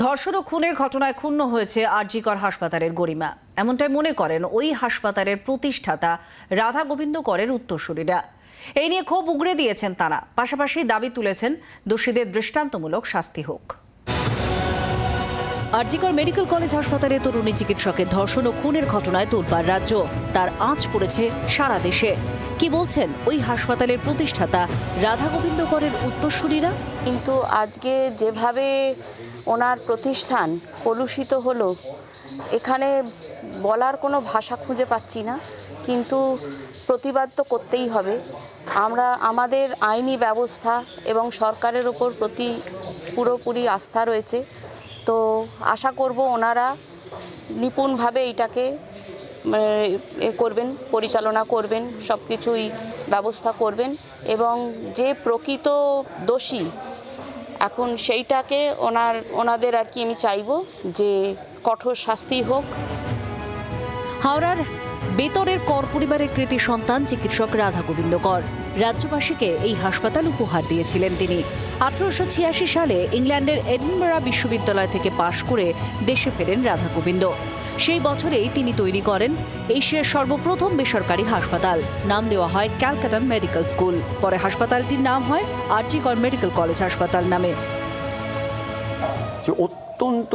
ধর্ষণ ও খুনের ঘটনায় ক্ষুণ্ণ হয়েছে আর.জি. কর হাসপাতালের গরিমা। এমনটাই মনে করেন ওই হাসপাতালের প্রতিষ্ঠাতা রাধা গোবিন্দ করের উত্তরসূরিরা। এই নিয়ে ক্ষোভ উগরে দিয়েছেন তারা, পাশাপাশি দাবি তুলেছেন দোষীদের দৃষ্টান্তমূলক শাস্তি হোক। আর.জি. কর মেডিকেল কলেজ হাসপাতালে তরুণী চিকিৎসকের ধর্ষণ ও খুনের ঘটনায় তোলপাড় রাজ্য, তার আঁচ পড়েছে সারা দেশে। কি বলছেন ওই হাসপাতালের প্রতিষ্ঠাতা রাধা গোবিন্দ করের উত্তরসূরিরা? কিন্তু আজকে যেভাবে ওনার প্রতিষ্ঠান কলুষিত হলো, এখানে বলার কোনো ভাষা খুঁজে পাচ্ছি না, কিন্তু প্রতিবাদ তো করতেই হবে। আমরা আমাদের আইনি ব্যবস্থা এবং সরকারের ওপর পুরোপুরি আস্থা রয়েছে, তো আশা করব ওনারা নিপুণভাবে এইটাকে করবেন, পরিচালনা করবেন, সব কিছুই ব্যবস্থা করবেন এবং যে প্রকৃত দোষী এখন সেইটাকে ওনাদের আর কি আমি চাইব যে কঠোর শাস্তি হোক। হাওড়ার বেতরের কর পরিবারের কৃতি সন্তান চিকিৎসক রাধা গোবিন্দ কর রাজ্যবাসীকে এই হাসপাতাল উপহার দিয়েছিলেন। তিনি 1886 সালে ইংল্যান্ডের এডিনবরা বিশ্ববিদ্যালয় থেকে পাশ করে দেশে ফেরেন রাধা গোবিন্দ। সেই বছরেই তিনি তৈরি করেন এশিয়ার সর্বপ্রথম বেসরকারি হাসপাতাল, নাম দেওয়া হয় ক্যালকাটা মেডিকেল স্কুল। পরে হাসপাতালটির নাম হয় আর.জি. কর মেডিকেল কলেজ হাসপাতাল নামে। অত্যন্ত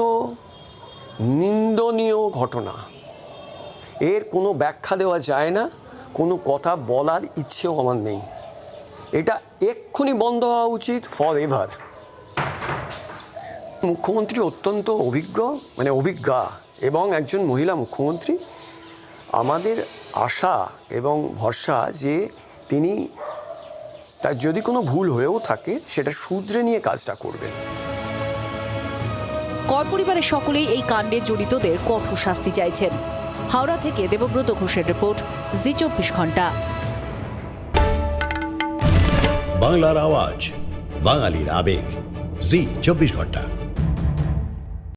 নিন্দনীয় ঘটনা, এর কোনো ব্যাখ্যা দেওয়া যায় না, কোনো কথা বলার ইচ্ছেও আমার নেই। এটা এক্ষুনি বন্ধ হওয়া উচিত, ফর এভার। মুখ্যমন্ত্রী অত্যন্ত অভিজ্ঞা এবং একজন মহিলা মুখ্যমন্ত্রী। আমাদের আশা এবং ভরসা যে তিনি তার যদি কোনো ভুল হয়েও থাকে সেটা শুধরে নিয়ে কাজটা করবেন। কর পরিবারের সকলেই এই কাণ্ডে জড়িতদের কঠোর শাস্তি চাইছেন। হাওড়া থেকে দেবব্রত ঘোষের রিপোর্ট, জি 24 ঘন্টা। বাংলার আওয়াজ, বাঙালির আবেগ, জি 24 ঘন্টা।